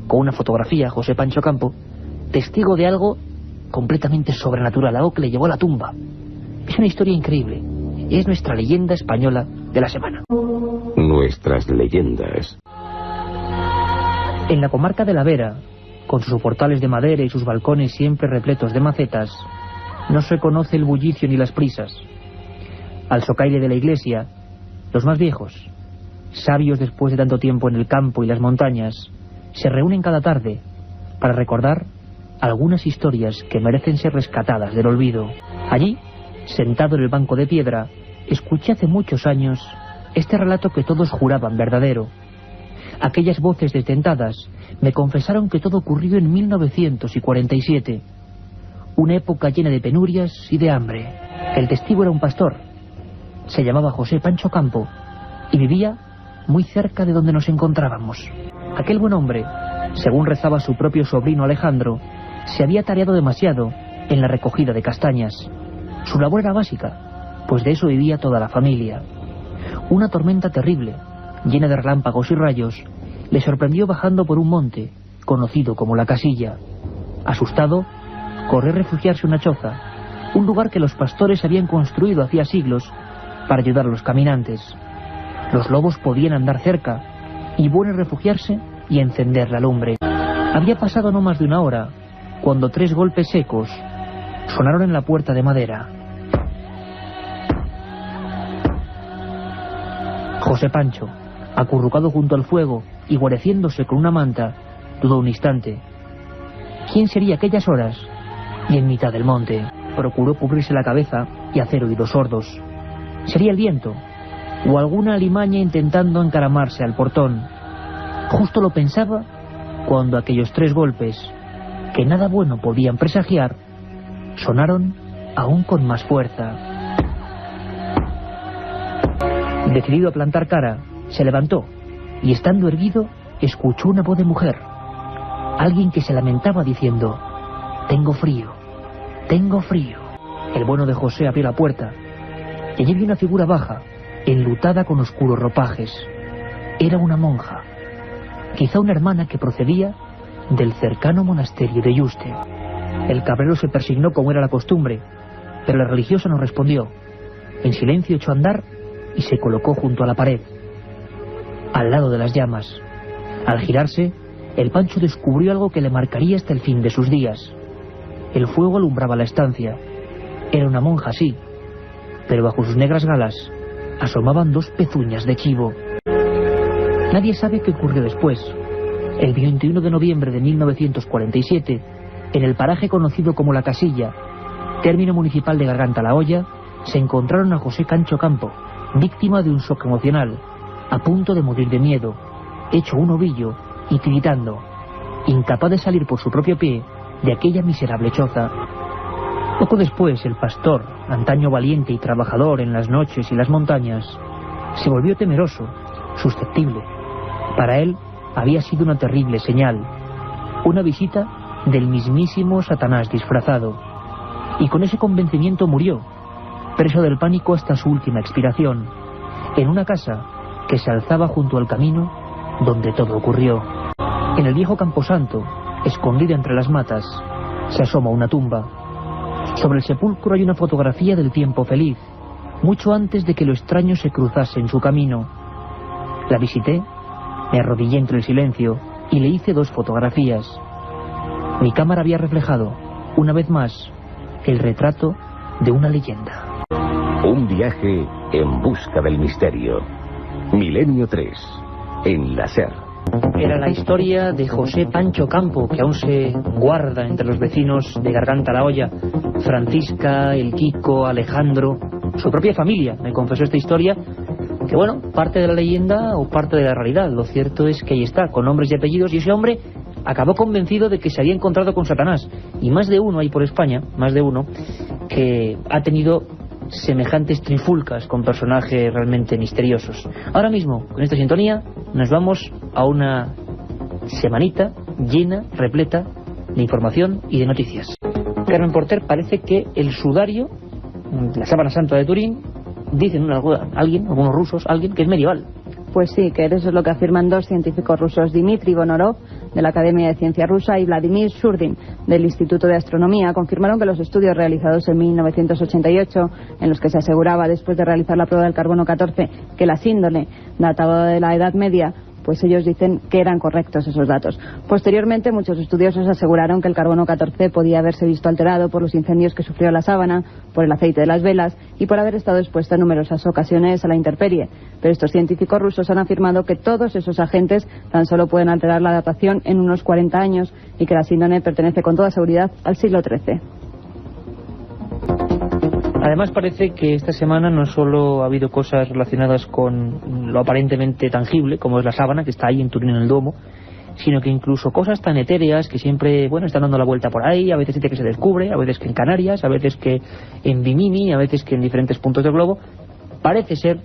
con una fotografía, José Pancho Campo, testigo de algo completamente sobrenatural, algo que le llevó a la tumba. Es una historia increíble. Es nuestra leyenda española de la semana. Nuestras leyendas. En la comarca de la Vera, con sus portales de madera y sus balcones siempre repletos de macetas, no se conoce el bullicio ni las prisas. Al socaire de la iglesia, los más viejos, sabios después de tanto tiempo en el campo y las montañas, se reúnen cada tarde para recordar algunas historias que merecen ser rescatadas del olvido. Allí, sentado en el banco de piedra, escuché hace muchos años este relato que todos juraban verdadero. Aquellas voces detentadas me confesaron que todo ocurrió en 1947, una época llena de penurias y de hambre. El testigo era un pastor, se llamaba José Pancho Campo y vivía muy cerca de donde nos encontrábamos. Aquel buen hombre, según rezaba su propio sobrino Alejandro, se había tareado demasiado en la recogida de castañas. Su labor era básica, pues de eso vivía toda la familia. Una tormenta terrible, llena de relámpagos y rayos, le sorprendió bajando por un monte, conocido como La Casilla. Asustado, corrió a refugiarse en una choza, un lugar que los pastores habían construido hacía siglos para ayudar a los caminantes. Los lobos podían andar cerca, y bueno refugiarse y encender la lumbre. Había pasado no más de una hora, cuando 3 golpes secos sonaron en la puerta de madera. José Pancho, acurrucado junto al fuego y guareciéndose con una manta, dudó un instante. ¿Quién sería aquellas horas y en mitad del monte? Procuró cubrirse la cabeza y hacer oídos sordos. ¿Sería el viento o alguna alimaña intentando encaramarse al portón? Justo lo pensaba cuando aquellos 3 golpes, que nada bueno podían presagiar, sonaron aún con más fuerza. Decidido a plantar cara, se levantó y, estando erguido, escuchó una voz de mujer. Alguien que se lamentaba diciendo: «Tengo frío, tengo frío». El bueno de José abrió la puerta y allí vio una figura baja, enlutada con oscuros ropajes. Era una monja, quizá una hermana que procedía del cercano monasterio de Yuste. El cabrero se persignó como era la costumbre, pero la religiosa no respondió. En silencio echó a andar y se colocó junto a la pared, al lado de las llamas. Al girarse, el Pancho descubrió algo que le marcaría hasta el fin de sus días. El fuego alumbraba la estancia. Era una monja, sí, pero bajo sus negras galas asomaban 2 pezuñas de chivo. Nadie sabe qué ocurrió después. El 21 de noviembre de 1947, en el paraje conocido como La Casilla, término municipal de Garganta la Olla, se encontraron a José Pancho Campo, víctima de un shock emocional, a punto de morir de miedo, hecho un ovillo y tiritando, incapaz de salir por su propio pie de aquella miserable choza. Poco después, el pastor, antaño valiente y trabajador en las noches y las montañas, se volvió temeroso, susceptible. Para él había sido una terrible señal, una visita del mismísimo Satanás disfrazado, y con ese convencimiento murió, preso del pánico hasta su última expiración, en una casa que se alzaba junto al camino donde todo ocurrió. En el viejo camposanto, escondida entre las matas, se asoma una tumba. Sobre el sepulcro hay una fotografía del tiempo feliz, mucho antes de que lo extraño se cruzase en su camino. La visité, me arrodillé entre el silencio y le hice 2 fotografías. Mi cámara había reflejado, una vez más, el retrato de una leyenda. Un viaje en busca del misterio. Milenio 3, en la SER. Era la historia de José Pancho Campo, que aún se guarda entre los vecinos de Garganta la Olla. Francisca, el Kiko, Alejandro, su propia familia me confesó esta historia, que bueno, parte de la leyenda o parte de la realidad. Lo cierto es que ahí está, con nombres y apellidos, y ese hombre acabó convencido de que se había encontrado con Satanás. Y más de uno hay por España, más de uno, que ha tenido semejantes trifulcas con personajes realmente misteriosos. Ahora mismo, con esta sintonía, nos vamos a una semanita llena, repleta de información y de noticias. Carmen Porter, parece que el sudario, la sábana santa de Turín, dicen algunos rusos, que es medieval. Pues sí, que eso es lo que afirman dos científicos rusos, Dmitry Vonorov, de la Academia de Ciencia Rusa, y Vladimir Shurdin, del Instituto de Astronomía. Confirmaron que los estudios realizados en 1988, en los que se aseguraba, después de realizar la prueba del carbono 14, que la síndone databa de la Edad Media, pues ellos dicen que eran correctos esos datos. Posteriormente, muchos estudiosos aseguraron que el carbono 14 podía haberse visto alterado por los incendios que sufrió la sábana, por el aceite de las velas y por haber estado expuesta en numerosas ocasiones a la intemperie. Pero estos científicos rusos han afirmado que todos esos agentes tan solo pueden alterar la datación en unos 40 años y que la síndone pertenece con toda seguridad al siglo XIII. Además, parece que esta semana no solo ha habido cosas relacionadas con lo aparentemente tangible, como es la sábana, que está ahí en Turín en el Duomo, sino que incluso cosas tan etéreas que siempre, están dando la vuelta por ahí, a veces que se descubre, a veces que en Canarias, a veces que en Bimini, a veces que en diferentes puntos del globo. Parece ser,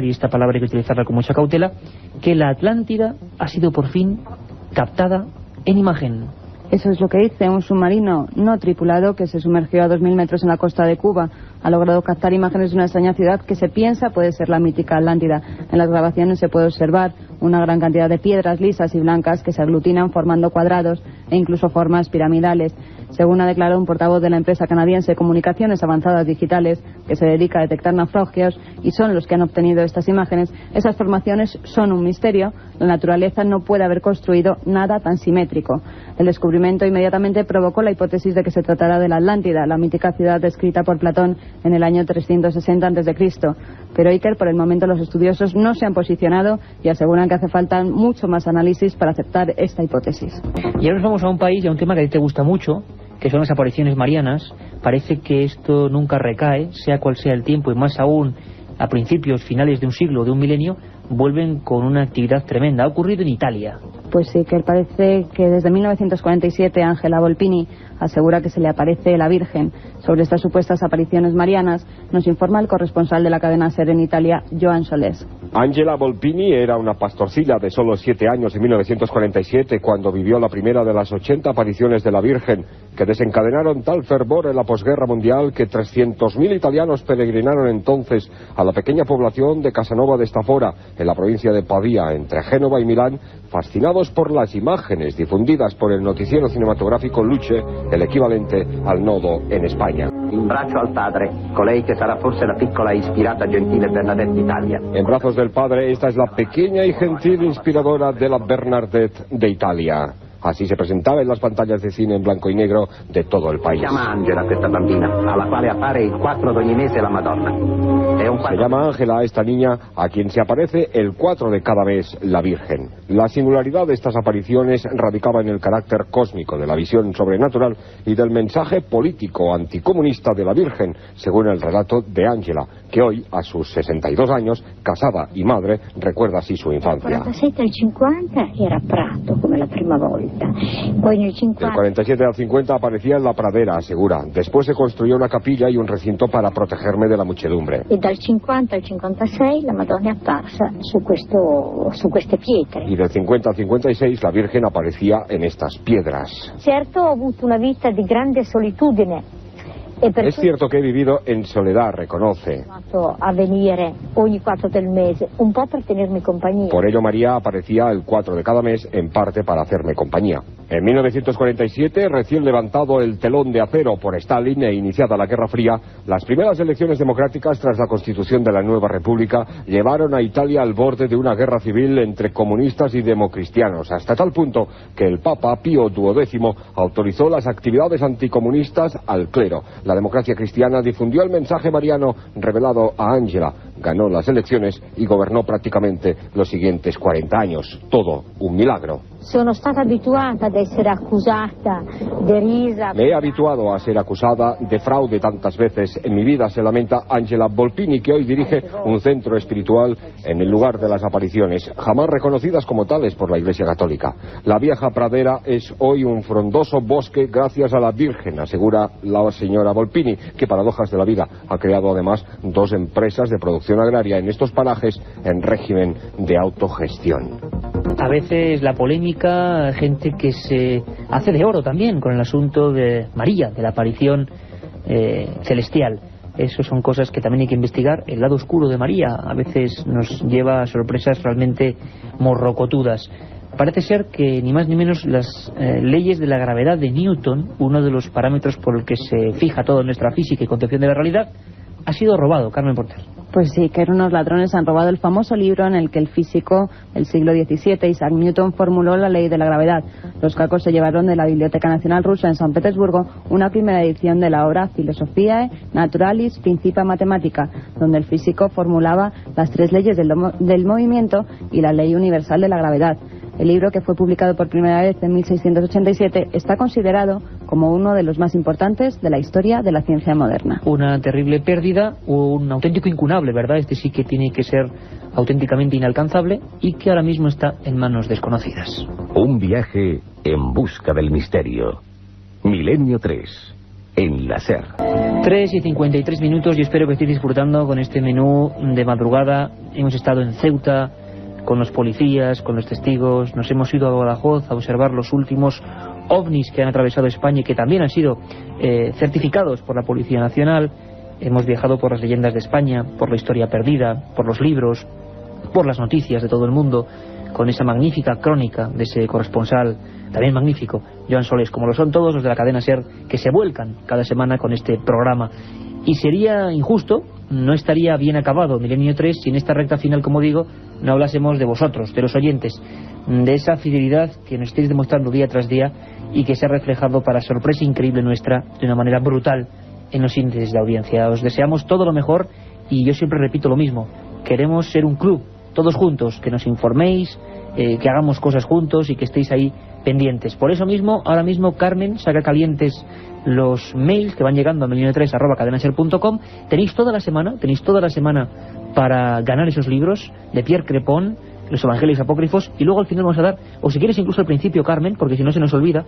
y esta palabra hay que utilizarla con mucha cautela, que la Atlántida ha sido por fin captada en imagen. Eso es lo que dice un submarino no tripulado que se sumergió a 2000 metros en la costa de Cuba. Ha logrado captar imágenes de una extraña ciudad que se piensa puede ser la mítica Atlántida. En las grabaciones se puede observar una gran cantidad de piedras lisas y blancas que se aglutinan formando cuadrados e incluso formas piramidales. Según ha declarado un portavoz de la empresa canadiense Comunicaciones Avanzadas Digitales, que se dedica a detectar naufragios y son los que han obtenido estas imágenes, esas formaciones son un misterio. La naturaleza no puede haber construido nada tan simétrico. El descubrimiento inmediatamente provocó la hipótesis de que se tratará de la Atlántida, la mítica ciudad descrita por Platón en el año 360 a.C. Pero Iker, por el momento los estudiosos no se han posicionado y aseguran que hace falta mucho más análisis para aceptar esta hipótesis. Y ahora nos vamos a un país y a un tema que a ti te gusta mucho, que son las apariciones marianas. Parece que esto nunca recae, sea cual sea el tiempo, y más aún a principios, finales de un siglo, de un milenio, vuelven con una actividad tremenda. Ha ocurrido en Italia. Pues sí, que parece que desde 1947 Angela Volpini asegura que se le aparece la Virgen. Sobre estas supuestas apariciones marianas nos informa el corresponsal de la cadena SER en Italia, Joan Solés. Angela Volpini era una pastorcilla de solo 7 años en 1947 cuando vivió la primera de las 80 apariciones de la Virgen, que desencadenaron tal fervor en la posguerra mundial que 300.000 italianos peregrinaron entonces a la pequeña población de Casanova de Stafora, en la provincia de Pavía, entre Génova y Milán, fascinados por las imágenes difundidas por el noticiero cinematográfico Luce, el equivalente al Nodo en España. In braccio al padre, colei che sarà forse la piccola e ispirata gentile Bernadette d'Italia. En brazos del padre, esta es la pequeña y gentil inspiradora de la Bernadette de Italia. Así se presentaba en las pantallas de cine en blanco y negro de todo el país. Se llama Angela questa bambina, alla quale appare il 4 d'ogni mese la Madonna. Se llama Ángela a esta niña, a quien se aparece el 4 de cada mes la Virgen. La singularidad de estas apariciones radicaba en el carácter cósmico de la visión sobrenatural y del mensaje político anticomunista de la Virgen, según el relato de Ángela, que hoy, a sus 62 años, casada y madre, recuerda así su infancia. Del 47 al 50 era Prato, come la prima volta. Del 47 al 50 aparecía en la pradera, asegura. Después se construyó una capilla y un recinto para protegerme de la muchedumbre. E dal 50 al 56 la Madonna è apparsa su queste pietre. Y del 50 al 56 la Virgen aparecía en estas piedras. Certo, ho avuto una vita di grande solitudine. Es cierto que he vivido en soledad, reconoce. A venire ogni 4 del mese, un po' per tenermi compagnia. Por ello María aparecía el 4 de cada mes, en parte para hacerme compañía. En 1947, recién levantado el telón de acero por Stalin e iniciada la Guerra Fría, las primeras elecciones democráticas tras la constitución de la nueva república llevaron a Italia al borde de una guerra civil entre comunistas y democristianos, hasta tal punto que el Papa Pío XII autorizó las actividades anticomunistas al clero. La democracia cristiana difundió el mensaje mariano revelado a Ángela. ganó las elecciones y gobernó prácticamente los siguientes 40 años. Todo un milagro. Sono stata abituata ad essere accusata, derisa. Me he habituado a ser acusada de fraude tantas veces en mi vida, se lamenta Angela Volpini, que hoy dirige un centro espiritual en el lugar de las apariciones, jamás reconocidas como tales por la Iglesia Católica. La vieja pradera es hoy un frondoso bosque gracias a la Virgen, asegura la señora Volpini, que paradojas de la vida ha creado además 2 empresas de producción agraria en estos parajes en régimen de autogestión. A veces la polémica, gente que se hace de oro también con el asunto de María, de la aparición celestial. Eso son cosas que también hay que investigar. El lado oscuro de María a veces nos lleva a sorpresas realmente morrocotudas. Parece ser que ni más ni menos las leyes de la gravedad de Newton, uno de los parámetros por el que se fija toda nuestra física y concepción de la realidad, ha sido robado. Carmen Porter. Pues sí, que unos ladrones han robado el famoso libro en el que el físico del siglo XVII, Isaac Newton, formuló la ley de la gravedad. Los cacos se llevaron de la Biblioteca Nacional Rusa en San Petersburgo una primera edición de la obra Philosophiae Naturalis Principia Mathematica, donde el físico formulaba las 3 leyes del movimiento y la ley universal de la gravedad. El libro, que fue publicado por primera vez en 1687, está considerado como uno de los más importantes de la historia de la ciencia moderna. Una terrible pérdida, un auténtico incunable, ¿verdad? Este sí que tiene que ser auténticamente inalcanzable y que ahora mismo está en manos desconocidas. Un viaje en busca del misterio. Milenio 3, en la SER. 3:53 minutos, y espero que estéis disfrutando con este menú de madrugada. Hemos estado en Ceuta con los policías, con los testigos, nos hemos ido a Badajoz a observar los últimos ovnis que han atravesado España y que también han sido certificados por la Policía Nacional. Hemos viajado por las leyendas de España, por la historia perdida, por los libros, por las noticias de todo el mundo, con esa magnífica crónica de ese corresponsal, también magnífico, Joan Solés, como lo son todos los de la cadena SER, que se vuelcan cada semana con este programa. Y sería injusto, no estaría bien acabado Milenio 3 si en esta recta final, como digo, no hablásemos de vosotros, de los oyentes, de esa fidelidad que nos estáis demostrando día tras día y que se ha reflejado, para sorpresa increíble nuestra, de una manera brutal en los índices de audiencia. Os deseamos todo lo mejor y yo siempre repito lo mismo: queremos ser un club, todos juntos, que nos informéis, que hagamos cosas juntos y que estéis ahí pendientes. Por eso mismo, ahora mismo Carmen saca calientes los mails que van llegando a milenio3@cadenaser.com. Tenéis toda la semana para ganar esos libros de Pierre Crepon, los Evangelios Apócrifos, y luego al final vamos a dar, o si quieres incluso al principio, Carmen, porque si no se nos olvida,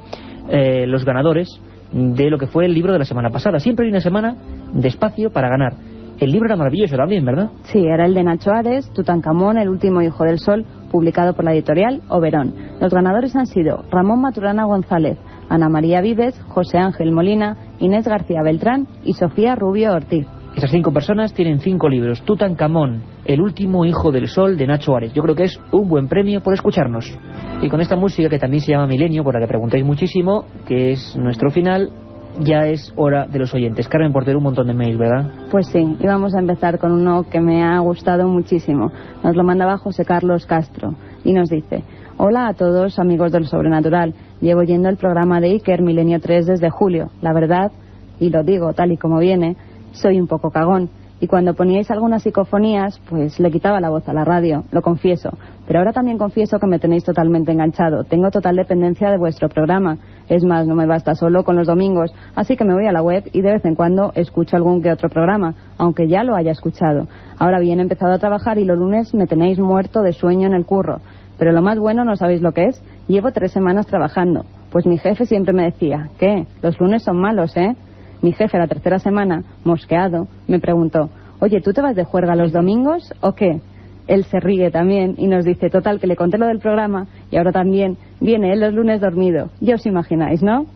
los ganadores de lo que fue el libro de la semana pasada. Siempre hay una semana de espacio para ganar. El libro era maravilloso también, ¿verdad? Sí, era el de Nacho Ares, Tutankamón, el último hijo del sol, publicado por la editorial Oberón. Los ganadores han sido Ramón Maturana González, Ana María Vives, José Ángel Molina, Inés García Beltrán y Sofía Rubio Ortiz. Esas 5 personas tienen 5 libros. Tutankamón, el último hijo del sol, de Nacho Ares. Yo creo que es un buen premio por escucharnos. Y con esta música, que también se llama Milenio, por la que preguntáis muchísimo, que es nuestro final, ya es hora de los oyentes. Carmen Porter, un montón de mails, ¿verdad? Pues sí, y vamos a empezar con uno que me ha gustado muchísimo. Nos lo mandaba José Carlos Castro y nos dice: hola a todos, amigos del Sobrenatural. Llevo yendo el programa de Iker Milenio 3 desde julio. La verdad, y lo digo tal y como viene, soy un poco cagón. Y cuando poníais algunas psicofonías, pues le quitaba la voz a la radio, lo confieso. Pero ahora también confieso que me tenéis totalmente enganchado. Tengo total dependencia de vuestro programa. Es más, no me basta solo con los domingos. Así que me voy a la web y de vez en cuando escucho algún que otro programa, aunque ya lo haya escuchado. Ahora bien, he empezado a trabajar y los lunes me tenéis muerto de sueño en el curro. Pero lo más bueno, ¿no sabéis lo que es? Llevo 3 semanas trabajando. Pues mi jefe siempre me decía: ¿qué? Los lunes son malos, ¿eh? Mi jefe, la 3ª semana, mosqueado, me preguntó: oye, ¿tú te vas de juerga los domingos o qué? Él se ríe también y nos dice, total, que le conté lo del programa y ahora también viene él los lunes dormido. Ya os imagináis, ¿no?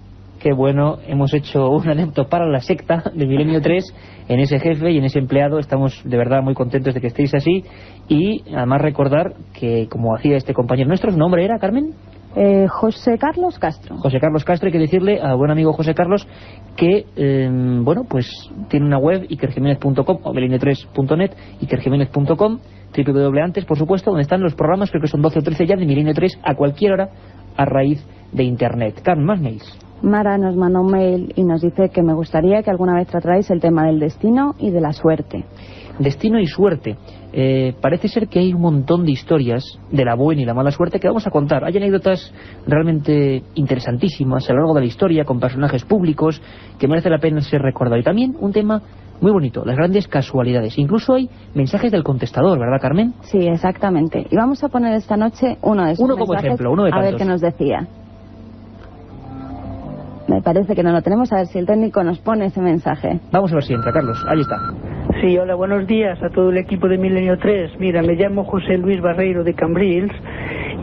Qué bueno, hemos hecho un adepto para la secta de Milenio 3 en ese jefe y en ese empleado. Estamos de verdad muy contentos de que estéis así, y además recordar que, como hacía este compañero nuestro, ¿su nombre era, Carmen? José Carlos Castro. José Carlos Castro. Hay que decirle a buen amigo José Carlos que, bueno, pues tiene una web, ikerjimenez.com o milenio3.net, ikerjimenez.com, www.antes, por supuesto, donde están los programas, creo que son 12 o 13 ya, de Milenio 3 a cualquier hora a raíz de internet. Carmen, más mails. Mara nos manda un mail y nos dice que me gustaría que alguna vez tratarais el tema del destino y de la suerte. Destino y suerte. Parece ser que hay un montón de historias de la buena y la mala suerte que vamos a contar. Hay anécdotas realmente interesantísimas a lo largo de la historia, con personajes públicos, que merece la pena ser recordado. Y también un tema muy bonito, las grandes casualidades. Incluso hay mensajes del contestador, ¿verdad, Carmen? Sí, exactamente. Y vamos a poner esta noche uno de esos mensajes, como ejemplo, uno de tantos. A ver qué nos decía. Me parece que no lo tenemos, a ver si el técnico nos pone ese mensaje. Vamos a ver si entra, Carlos. Ahí está. Sí, hola, buenos días a todo el equipo de Milenio 3. Mira, me llamo José Luis Barreiro de Cambrils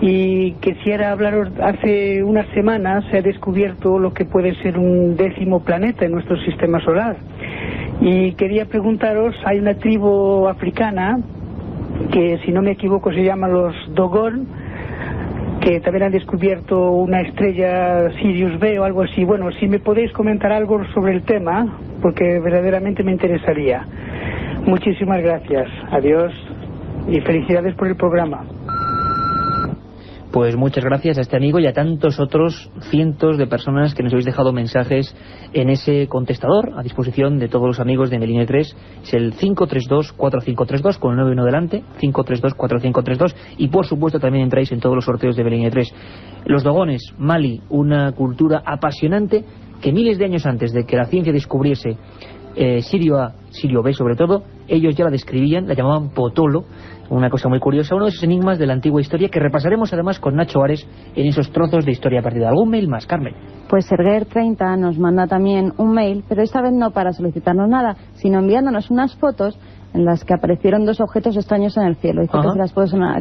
y quisiera hablaros. Hace unas semanas se ha descubierto lo que puede ser un 10º planeta en nuestro sistema solar. Y quería preguntaros, hay una tribu africana que, si no me equivoco, se llama los Dogon, que también han descubierto una estrella Sirius B o algo así. Bueno, si me podéis comentar algo sobre el tema, porque verdaderamente me interesaría. Muchísimas gracias. Adiós y felicidades por el programa. Pues muchas gracias a este amigo y a tantos otros cientos de personas que nos habéis dejado mensajes en ese contestador a disposición de todos los amigos de Milenio 3. Es el 532-4532 con el 91 delante, 532-4532, y por supuesto también entráis en todos los sorteos de Milenio 3. Los Dogones, Mali, una cultura apasionante que miles de años antes de que la ciencia descubriese Sirio A, Sirio B sobre todo, ellos ya la describían, la llamaban Potolo, una cosa muy curiosa, uno de esos enigmas de la antigua historia que repasaremos además con Nacho Ares en esos trozos de historia perdida. ¿Algún mail más, Carmen? Pues Serguer30 nos manda también un mail, pero esta vez no para solicitarnos nada, sino enviándonos unas fotos en las que aparecieron 2 objetos extraños en el cielo. Dice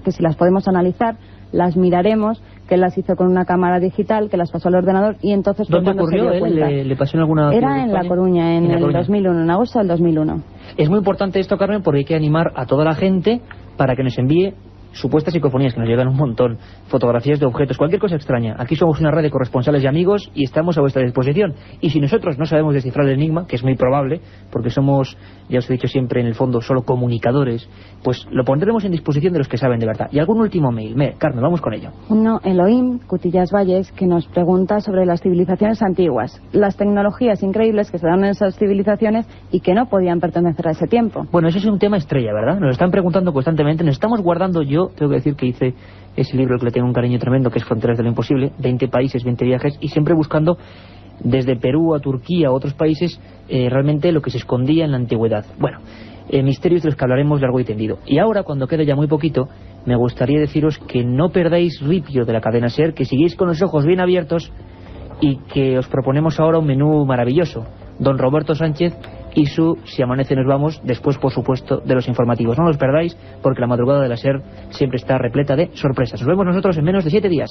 que si las podemos analizar, las miraremos, que él las hizo con una cámara digital, que las pasó al ordenador y entonces... ¿Dónde ocurrió? ¿Le pasó en alguna...? Era en La Coruña, en el 2001, en agosto del 2001. Es muy importante esto, Carmen, porque hay que animar a toda la gente para que nos envíe supuestas psicofonías, que nos llegan un montón, fotografías de objetos, cualquier cosa extraña. Aquí somos una red de corresponsales y amigos y estamos a vuestra disposición. Y si nosotros no sabemos descifrar el enigma, que es muy probable, porque somos, ya os he dicho siempre, en el fondo solo comunicadores, pues lo pondremos en disposición de los que saben de verdad. Y algún último mail. Carmen, vamos con ello. Uno, Elohim, Cutillas Valles, que nos pregunta sobre las civilizaciones antiguas, las tecnologías increíbles que se dan en esas civilizaciones y que no podían pertenecer a ese tiempo. Bueno, ese es un tema estrella, ¿verdad? Nos lo están preguntando constantemente, nos estamos guardando. Yo tengo que decir que hice ese libro que le tengo un cariño tremendo, que es Fronteras de lo Imposible, 20 países, 20 viajes, y siempre buscando desde Perú a Turquía a otros países realmente lo que se escondía en la antigüedad. Bueno, misterios de los que hablaremos largo y tendido. Y ahora, cuando quede ya muy poquito, me gustaría deciros que no perdáis ripio de la cadena SER, que sigáis con los ojos bien abiertos y que os proponemos ahora un menú maravilloso. Don Roberto Sánchez y su Si amanece nos vamos, después por supuesto de los informativos. No los perdáis, porque la madrugada de la SER siempre está repleta de sorpresas. Nos vemos nosotros en menos de 7 días.